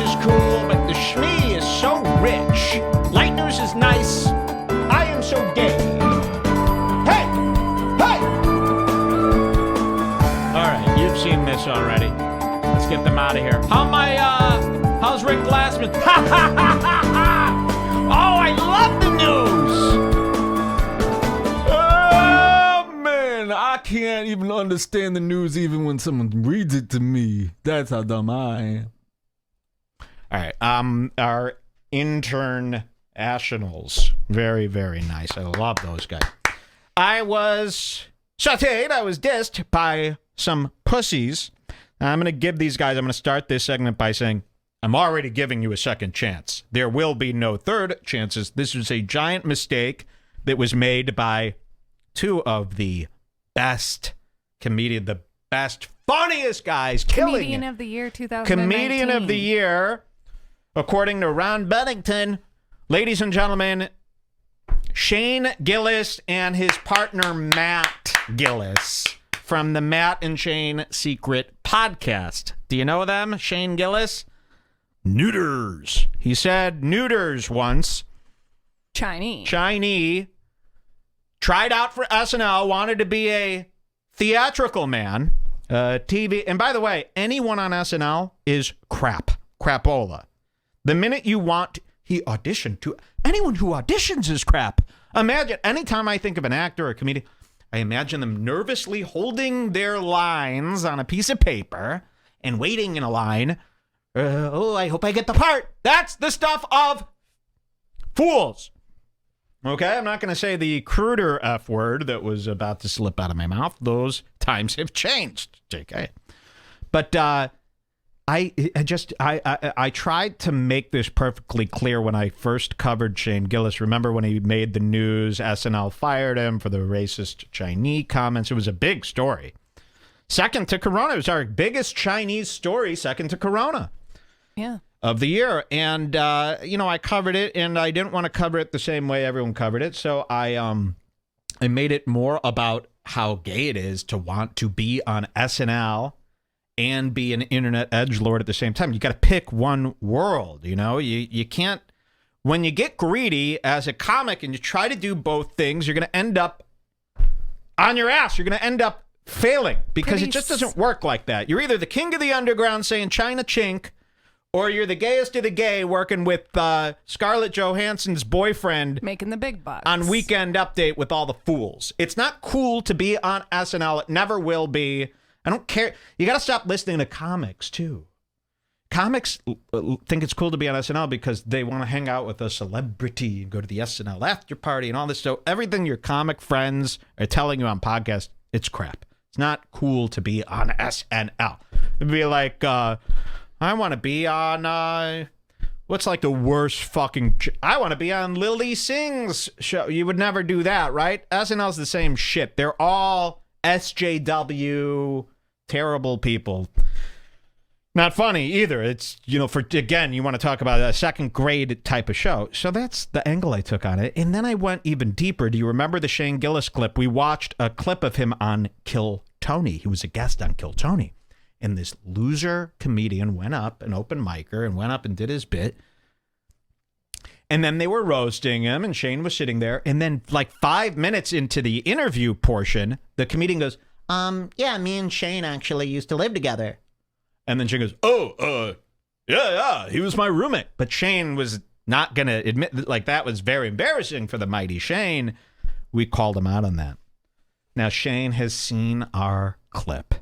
is cool, but the schmee is so rich. Light news is nice. I am so gay. Hey! Hey! All right, you've seen this already. Let's get them out of here. How's Rick Glassman? Ha ha ha ha ha! Oh, I love the news! Oh, man, I can't even understand the news even when someone reads it to me. That's how dumb I am. All right, our intern Nationals. Very, very nice. I love those guys. I was sauteed. I was dissed by some pussies. I'm going to give these guys, I'm going to start this segment by saying, I'm already giving you a second chance. There will be no third chances. This was a giant mistake that was made by two of the best comedian, the best, funniest guys, killing Comedian it. of the Year 2019. Comedian of the Year, according to Ron Bennington. Ladies and gentlemen, Shane Gillis and his partner Matt Gillis from the Matt and Shane Secret Podcast. Do you know them, Shane Gillis? Neuters. He said neuters once. Chinese. Tried out for SNL, wanted to be a theatrical man. TV. And by the way, anyone on SNL is crapola. The minute you want, he auditioned to. Anyone who auditions is crap. Imagine, anytime I think of an actor or a comedian, I imagine them nervously holding their lines on a piece of paper and waiting in a line. I hope I get the part. That's the stuff of fools. Okay, I'm not going to say the cruder F word that was about to slip out of my mouth. Those times have changed, JK. But I tried to make this perfectly clear when I first covered Shane Gillis. Remember when he made the news, SNL fired him for the racist Chinese comments. It was a big story. Second to Corona. It was our biggest Chinese story, second to Corona. Yeah. Of the year. And, I covered it, and I didn't want to cover it the same way everyone covered it. So I made it more about how gay it is to want to be on SNL and be an internet edgelord at the same time. You got to pick one world, You can't, when you get greedy as a comic and you try to do both things, you're going to end up on your ass. You're going to end up failing because it just doesn't work like that. You're either the king of the underground saying China chink, or you're the gayest of the gay working with Scarlett Johansson's boyfriend. Making the big bucks. On Weekend Update with all the fools. It's not cool to be on SNL. It never will be. I don't care. You got to stop listening to comics, too. Comics think it's cool to be on SNL because they want to hang out with a celebrity and go to the SNL after party and all this. So everything your comic friends are telling you on podcasts, it's crap. It's not cool to be on SNL. It'd be like... I want to be on, what's like the worst fucking... I want to be on Lily Singh's show. You would never do that, right? SNL's the same shit. They're all SJW, terrible people. Not funny either. It's, again, you want to talk about a second grade type of show. So that's the angle I took on it. And then I went even deeper. Do you remember the Shane Gillis clip? We watched a clip of him on Kill Tony. He was a guest on Kill Tony. And this loser comedian went up, an open micer, and went up and did his bit. And then they were roasting him, and Shane was sitting there. And then, like 5 minutes into the interview portion, the comedian goes, yeah, me and Shane actually used to live together. And then Shane goes, yeah, he was my roommate. But Shane was not going to admit that, that was very embarrassing for the mighty Shane. We called him out on that. Now, Shane has seen our clip.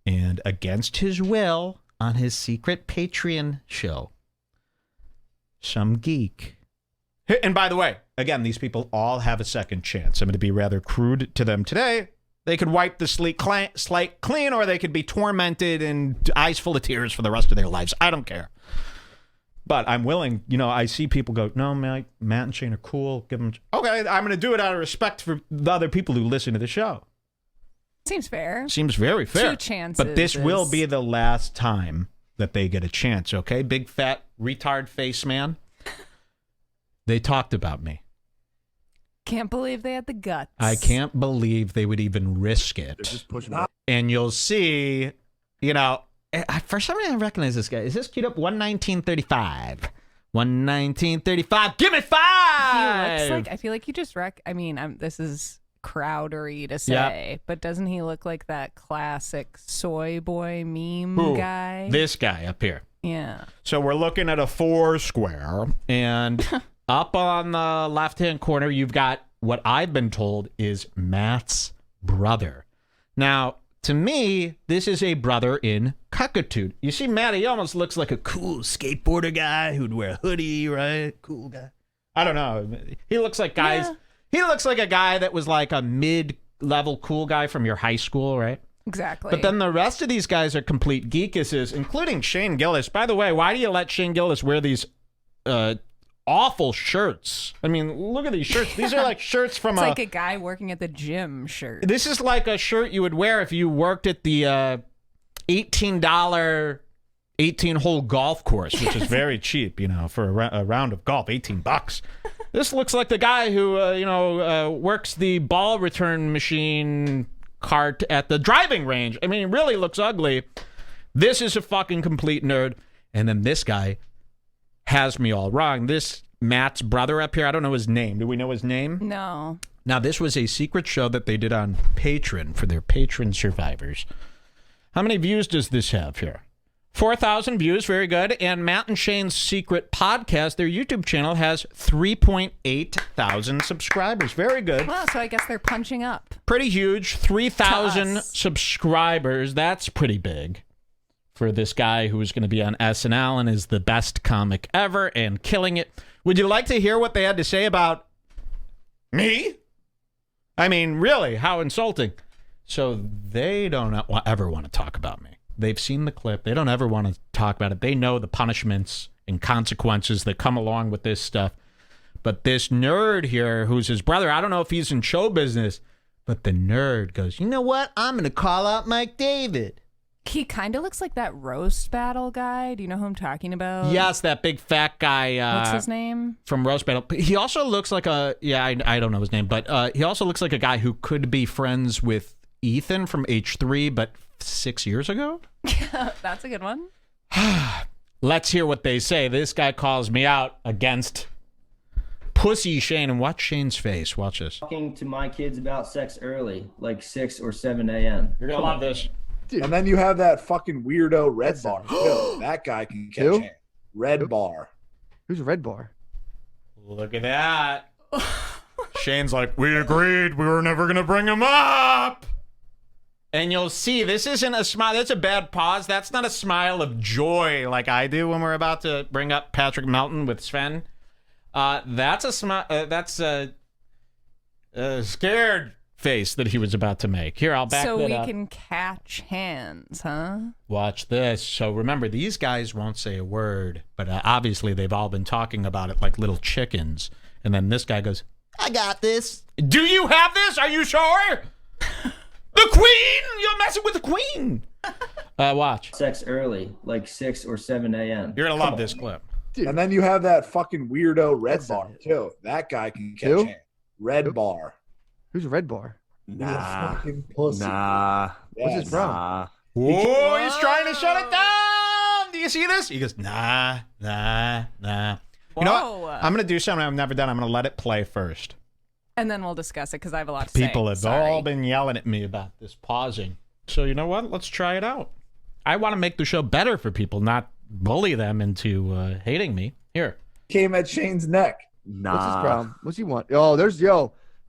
And against his will, on his secret Patreon show, some geek. And by the way, again, these people all have a second chance. I'm going to be rather crude to them today. They could wipe the slate clean, or they could be tormented and eyes full of tears for the rest of their lives. I don't care. But I'm willing, I see people go, no, Matt and Shane are cool. Give them. Okay, I'm going to do it out of respect for the other people who listen to the show. Seems fair. Seems very fair. 2 chances. But this will be the last time that they get a chance, okay? Big, fat, retard face man. They talked about me. Can't believe they had the guts. I can't believe they would even risk it. They're just pushing And you'll see, For some reason, I recognize this guy. Is this queued up? 11935. 11935. Give me 5. He looks like, I feel like you just this is crowdery to say, but doesn't he look like that classic soy boy meme guy? This guy up here. Yeah. So we're looking at a 4 square, and up on the left-hand corner, you've got what I've been told is Matt's brother. Now, to me, this is a brother in cuckitude. You see, Matt, he almost looks like a cool skateboarder guy who'd wear a hoodie, right? Cool guy. I don't know. He looks like guys. Yeah. He looks like a guy that was like a mid-level cool guy from your high school, right? Exactly. But then the rest of these guys are complete geekuses, including Shane Gillis. By the way, why do you let Shane Gillis wear these awful shirts? I mean, look at these shirts. These are like shirts from it's like a guy working at the gym shirt. This is like a shirt you would wear if you worked at the $18 18-hole golf course, which is very cheap, for a round of golf, $18. This looks like the guy who, works the ball return machine cart at the driving range. I mean, it really looks ugly. This is a fucking complete nerd. And then this guy has me all wrong. This Matt's brother up here, I don't know his name. Do we know his name? No. Now, this was a secret show that they did on Patreon for their patron survivors. How many views does this have here? 4,000 views, very good. And Matt and Shane's secret podcast, their YouTube channel, has 3.8 thousand subscribers. Very good. Well, so I guess they're punching up. Pretty huge. 3,000 subscribers. That's pretty big for this guy who's going to be on SNL and is the best comic ever and killing it. Would you like to hear what they had to say about me? I mean, really, how insulting. So they don't ever want to talk about me. They've seen the clip. They don't ever want to talk about it. They know the punishments and consequences that come along with this stuff. But this nerd here, who's his brother, I don't know if he's in show business, but the nerd goes, you know what? I'm going to call out Mike David. He kind of looks like that roast battle guy. Do you know who I'm talking about? Yes, that big fat guy. What's his name? From Roast Battle. He also looks like I don't know his name, but he also looks like a guy who could be friends with Ethan from H3, but 6 years ago? That's a good one. Let's hear what they say. This guy calls me out against Pussy Shane, and watch Shane's face. Watch this. Talking to my kids about sex early, like 6 or 7 a.m. You're going to love this. Dude. And then you have that fucking weirdo Redbar. That guy can catch him. Redbar. Who's Redbar? Look at that. Shane's like, we agreed. We were never going to bring him up. And you'll see, this isn't a smile. That's a bad pause. That's not a smile of joy like I do when we're about to bring up Patrick Melton with Sven. That's a smile. That's a scared face that he was about to make. Here, I'll back that up. So we can catch hands, huh? Watch this. So remember, these guys won't say a word, but obviously they've all been talking about it like little chickens. And then this guy goes, I got this. Do you have this? Are you sure? The Queen! You're messing with the Queen! Watch. Sex early, like 6 or 7 a.m. You're going to love this clip. Dude. And then you have that fucking weirdo Redbar, too. That guy can catch him. Redbar. Who's Redbar? Nah. Fucking pussy. Nah. What's his from? Nah. Whoa, he's trying to shut it down! Do you see this? He goes, nah. You know what? I'm going to do something I've never done. I'm going to let it play first. And then we'll discuss it because I have a lot to say. People have all been yelling at me about this pausing. So you know what? Let's try it out. I want to make the show better for people, not bully them into hating me. Here. Came at Shane's neck. Nah. What's his problem? What's he want?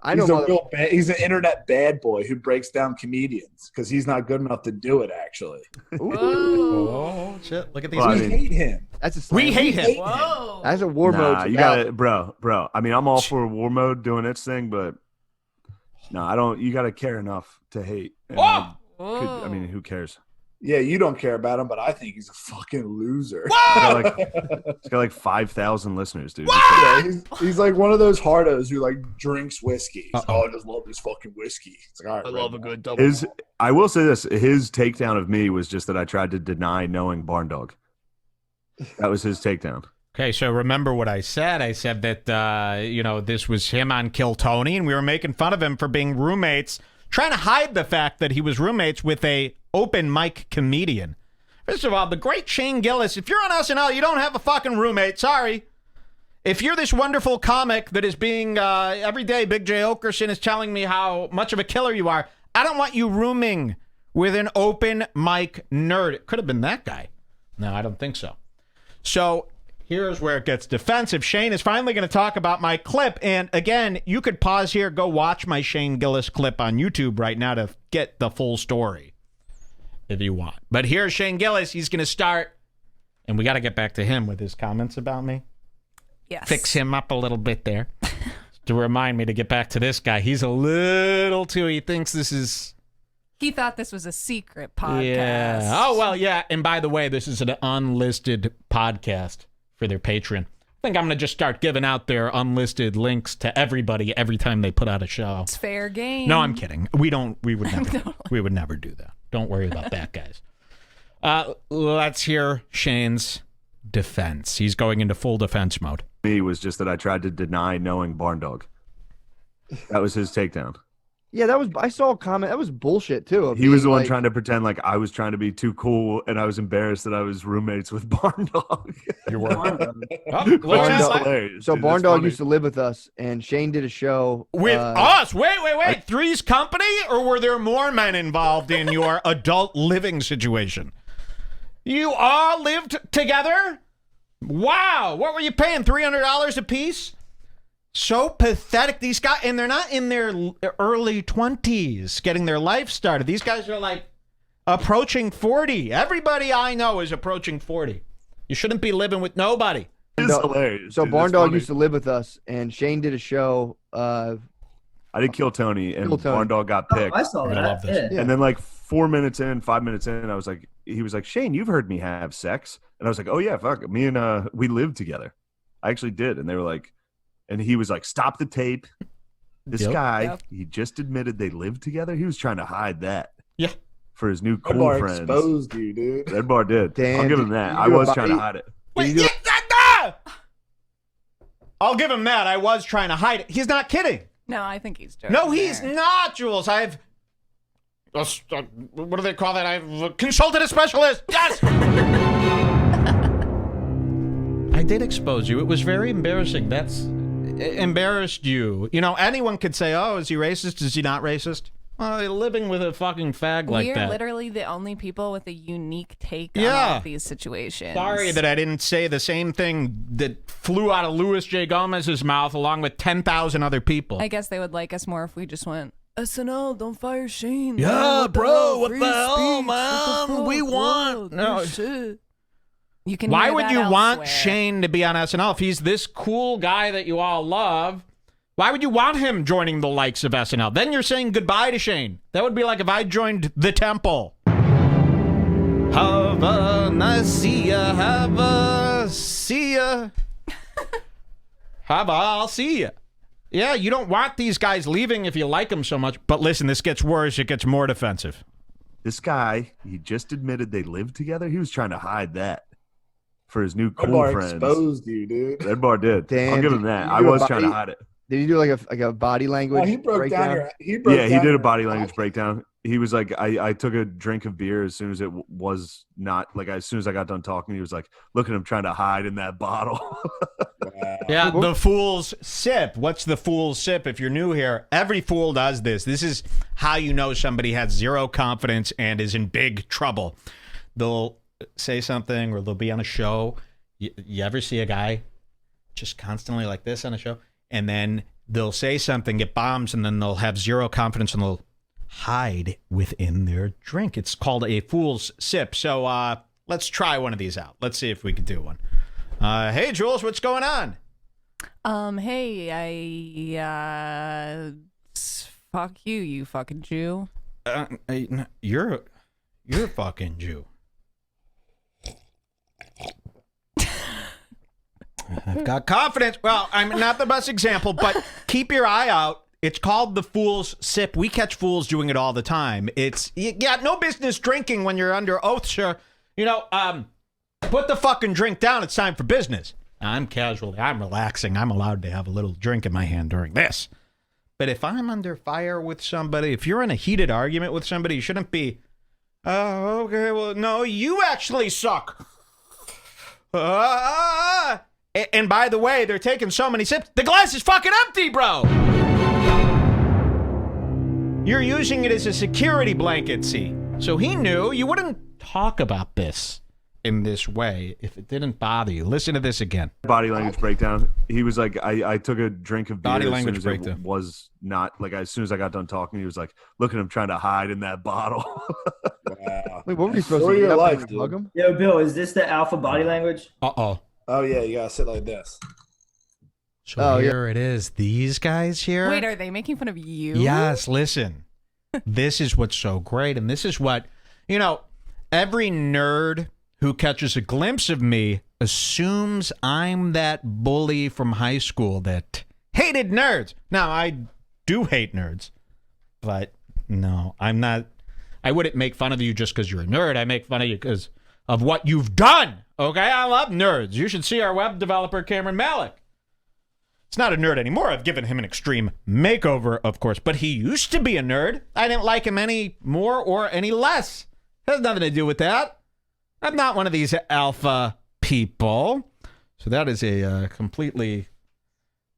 I know. He's an internet bad boy who breaks down comedians because he's not good enough to do it, actually. Oh, shit. Look at these. We hate him. We hate him. Whoa. That's a war mode. You got it, bro. I mean, I'm all for war mode doing its thing, but no, I don't. You got to care enough to hate. I mean, who cares? Yeah, you don't care about him, but I think he's a fucking loser. He's got like 5,000 listeners, dude. Yeah, he's like one of those hardos who like drinks whiskey. I just love this fucking whiskey. It's like, all right, I love a good double. I will say this: his takedown of me was just that I tried to deny knowing Barn Dog. That was his takedown. Okay, so remember what I said. I said that this was him on Kill Tony, and we were making fun of him for being roommates, trying to hide the fact that he was roommates with a open mic comedian. First of all, the great Shane Gillis, if you're on SNL, you don't have a fucking roommate. Sorry. If you're this wonderful comic that is being, every day, Big J. Okerson is telling me how much of a killer you are, I don't want you rooming with an open mic nerd. It could have been that guy. No, I don't think so. So here's where it gets defensive. Shane is finally going to talk about my clip. And again, you could pause here, go watch my Shane Gillis clip on YouTube right now to get the full story if you want. But here's Shane Gillis. He's going to start, and we got to get back to him with his comments about me. Yes. Fix him up a little bit there to remind me to get back to this guy. He's a little too, he thinks this is... He thought this was a secret podcast. Yeah. Oh, well, yeah. And by the way, this is an unlisted podcast for their Patreon. I think I'm going to just start giving out their unlisted links to everybody every time they put out a show. It's fair game. No, I'm kidding. We would never do that. Don't worry about that, guys. Let's hear Shane's defense. He's going into full defense mode. Me was just that I tried to deny knowing Barn Dog. That was his takedown. Yeah, I saw a comment. That was bullshit too. He was the one trying to pretend like I was trying to be too cool, and I was embarrassed that I was roommates with Barn Dog. You were. So Barn Dog used to live with us, and Shane did a show with us. Wait. Three's Company, or were there more men involved in your adult living situation? You all lived together? Wow. What were you paying? $300 a piece? So pathetic. These guys, and they're not in their early 20s getting their life started. These guys are like approaching 40. Everybody I know is approaching 40. You shouldn't be living with nobody. It's hilarious. So Barn Dog used to live with us, and Shane did a show. I did Kill Tony, and Barn Dog got picked. I saw that. I love this. Yeah. And then like 5 minutes in, he was like, Shane, you've heard me have sex. And I was like, oh yeah, fuck. Me and we lived together. I actually did. And they were like, and he was like, stop the tape. This guy, he just admitted they lived together. He was trying to hide that. Yeah. For his new cool Redbar friends. exposed you, dude. Redbar did. Damn, I'll give him that. I was trying to hide it. Wait, I'll give him that. I was trying to hide it. He's not kidding. No, I think he's joking. No, he's not, Jules. I've... what do they call that? I've consulted a specialist. Yes! I did expose you. It was very embarrassing. That's embarrassed you. You know, anyone could say, oh, is he racist? Is he not racist? Well, living with a fucking fag like that. We're literally the only people with a unique take on all of these situations. Sorry that I didn't say the same thing that flew out of Louis J. Gomez's mouth along with 10,000 other people. I guess they would like us more if we just went, SNL, don't fire Shane. Yeah, man. bro, what Free the hell, speech. man? What the We fuck? want... No. Shit. You can Why hear would that you want elsewhere. Shane to be on SNL if he's this cool guy that you all love? Why would you want him joining the likes of SNL? Then you're saying goodbye to Shane. That would be like if I joined The Temple. Have a nice see ya. Have a see ya. I'll see ya. Yeah, you don't want these guys leaving if you like them so much. But listen, this gets worse. It gets more defensive. This guy, he just admitted they lived together. He was trying to hide that for his new cool Redbar friends. exposed you, dude. Redbar did. Damn, I'll give him that. I was trying to hide it. Did he do like a body language? Oh, he broke breakdown? down your. He did a body language breakdown. He was like, I took a drink of beer as soon as it was not like as soon as I got done talking. He was like, look at him trying to hide in that bottle. Yeah, the fool's sip. What's the fool's sip? If you're new here, every fool does this. This is how you know somebody has zero confidence and is in big trouble. They'll say something or they'll be on a show. You ever see a guy just constantly like this on a show? And then they'll say something, get bombs, and then they'll have zero confidence and they'll hide within their drink. It's called a fool's sip. So let's try one of these out. Let's see if we can do one. Hey, Jules, what's going on? Hey, fuck you, you fucking Jew. You're a fucking Jew. I've got confidence. Well, I'm not the best example, but keep your eye out. It's called the fool's sip. We catch fools doing it all the time. It's, you got no business drinking when you're under oath, sir. You know, put the fucking drink down. It's time for business. I'm casually, I'm relaxing. I'm allowed to have a little drink in my hand during this. But if I'm under fire with somebody, if you're in a heated argument with somebody, you shouldn't be Oh, okay. Well, no, you actually suck. And by the way, they're taking so many sips. The glass is fucking empty, bro. You're using it as a security blanket, see? So he knew you wouldn't talk about this in this way if it didn't bother you. Listen to this again. Body language breakdown. He was like, I took a drink of beer. Body as language soon as breakdown. It was not like as soon as I got done talking, he was like, look at him trying to hide in that bottle. Wow. Wait, what were you supposed Story to of do? your Up and life, dude. hug him? Yo, Bill, is this the alpha body language? Uh-oh. Oh yeah, you gotta sit like this. So Oh, yeah. here it is. These guys here. Wait, are they making fun of you? Yes, listen. This is what's so great. And this is what, every nerd who catches a glimpse of me assumes I'm that bully from high school that hated nerds. Now, I do hate nerds, but no, I'm not. I wouldn't make fun of you just because you're a nerd. I make fun of you because of what you've done. Okay? I love nerds. You should see our web developer, Cameron Malik. It's not a nerd anymore. I've given him an extreme makeover, of course, but he used to be a nerd. I didn't like him any more or any less. It has nothing to do with that. I'm not one of these alpha people. So that is a completely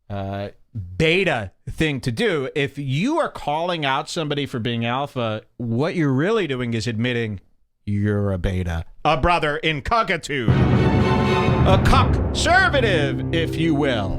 beta thing to do. If you are calling out somebody for being alpha, what you're really doing is admitting you're a beta. A brother in cuckitude. A conservative, if you will.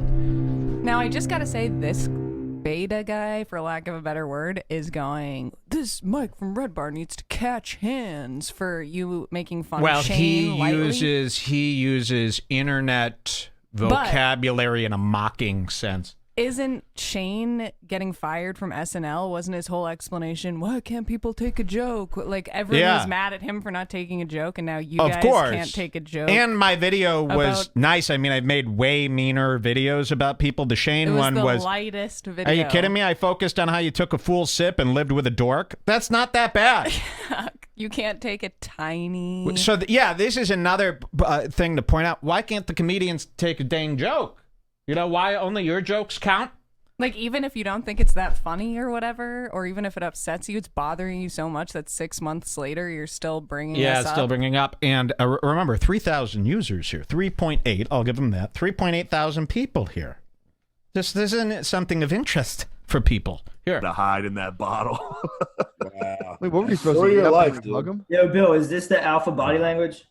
Now, I just got to say, this beta guy, for lack of a better word, is going, this Mike from Redbar needs to catch hands for you making fun of Shane lightly. He uses internet vocabulary in a mocking sense. Isn't Shane getting fired from SNL? Wasn't his whole explanation, why can't people take a joke? Like, everyone was mad at him for not taking a joke, and now you guys can't take a joke. And my video was nice. I mean, I've made way meaner videos about people. The Shane one was the lightest video. Are you kidding me? I focused on how you took a full sip and lived with a dork. That's not that bad. You can't take a tiny... So, this is another thing to point out. Why can't the comedians take a dang joke? You know why only your jokes count? Like, even if you don't think it's that funny or whatever, or even if it upsets you, it's bothering you so much that 6 months later you're still bringing this up. Yeah, still bringing up. And remember, 3,000 users here. 3.8, I'll give them that. 3.8 thousand people here. This isn't something of interest for people. Here. To hide in that bottle. Wow. Wait, what were you supposed Story to do? of your Up and life, dude. hug him? Yo, Bill, is this the alpha body language?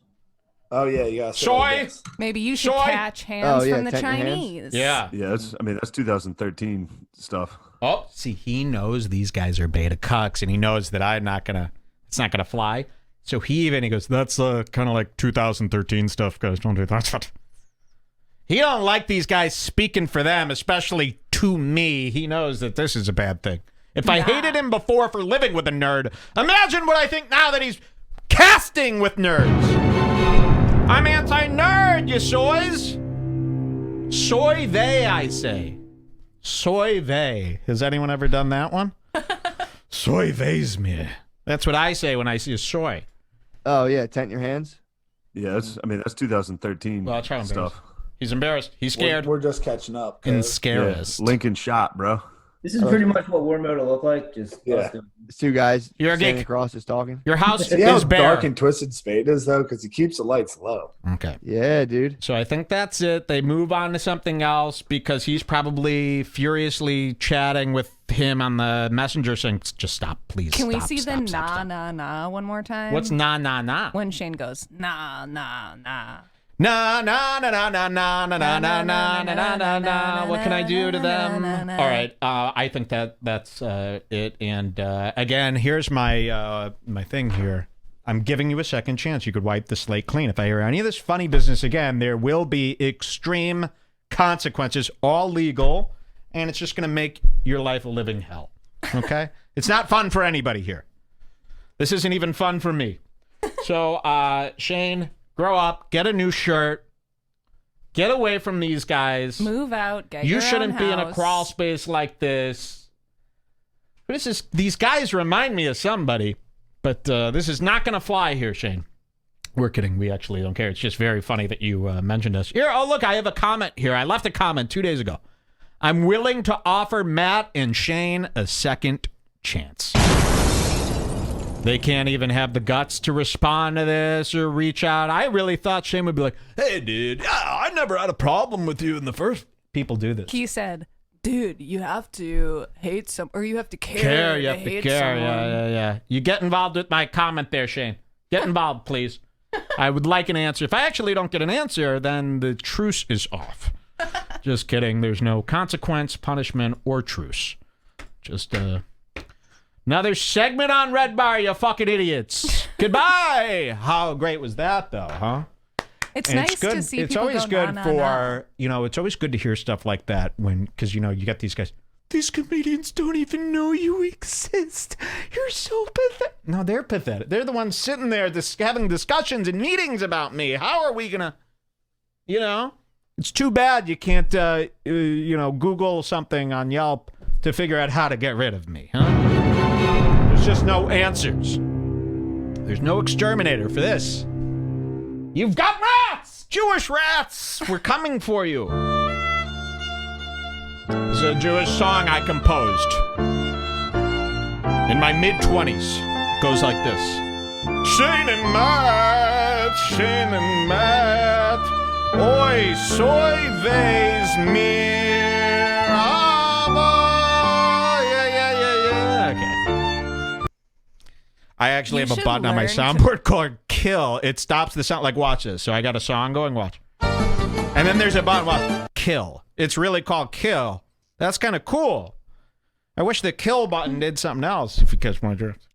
Oh yeah, you gotta sit like this. Maybe you should catch hands from the Chinese. Yeah. Yeah, that's 2013 stuff. Oh, see, he knows these guys are beta cucks, and he knows that it's not gonna fly. So he goes, that's kind of like 2013 stuff, guys. Don't do that. He don't like these guys speaking for them, especially to me. He knows that this is a bad thing. If I hated him before for living with a nerd, imagine what I think now that he's casting with nerds. I'm anti-nerd, you soys. Soy they, I say. Soy they. Has anyone ever done that one? Soy they's me. That's what I say when I see a soy. Oh, yeah. Tent your hands? Yeah, that's 2013 Well, that's how stuff. He's embarrassed. He's scared. We're just catching up. And cuz. scarest. Lincoln shot, bro. This is pretty much what war mode will look like. Just us doing- It's two guys You're a standing geek. across just talking. Your house See how is bare. dark and twisted Spade is though, because he keeps the lights low. Okay. Yeah, dude. So I think that's it. They move on to something else because he's probably furiously chatting with him on the messenger saying, just stop, please. Can we stop, see stop, the stop, nah one more time? What's nah? When Shane goes, nah. Na na na na na na na na na na na na na. What can I do to them? All right, I think that's it. And again, here's my my thing here. I'm giving you a second chance. You could wipe the slate clean. If I hear any of this funny business again, there will be extreme consequences, all legal, and it's just going to make your life a living hell. Okay? It's not fun for anybody here. This isn't even fun for me. So, Shane, grow up, get a new shirt, get away from these guys. Move out, get You your shouldn't own be in a house. crawl space like this. These guys remind me of somebody, but this is not going to fly here, Shane. We're kidding. We actually don't care. It's just very funny that you mentioned us. Here, oh, look, I have a comment here. I left a comment 2 days ago. I'm willing to offer Matt and Shane a second chance. They can't even have the guts to respond to this or reach out. I really thought Shane would be like, hey, dude, I never had a problem with you in the first. People do this. He said, dude, you have to hate or you have to care. You have to hate care. someone. Yeah. You get involved with my comment there, Shane. Get involved, please. I would like an answer. If I actually don't get an answer, then the truce is off. Just kidding. There's no consequence, punishment, or truce. Just another segment on Redbar, you fucking idiots. Goodbye. How great was that, though, huh? It's And nice good. to see it's people always go good na, na, for it's always good to hear stuff like that because you get these guys. These comedians don't even know you exist. You're so pathetic. No, they're pathetic. They're the ones sitting there having discussions and meetings about me. How are we gonna, It's too bad you can't, Google something on Yelp to figure out how to get rid of me, huh? There's just no answers. There's no exterminator for this. You've got rats! Jewish rats! We're coming for you. This is a Jewish song I composed in my mid-20s. It goes like this. Shane and Matt, oi, soy, vez, mir, yeah. Okay. I actually have a button on my soundboard called kill. It stops the sound, like watch this. So I got a song going, watch. And then there's a button, watch, kill. It's really called kill. That's kind of cool. I wish the kill button did something else if you catch my drift.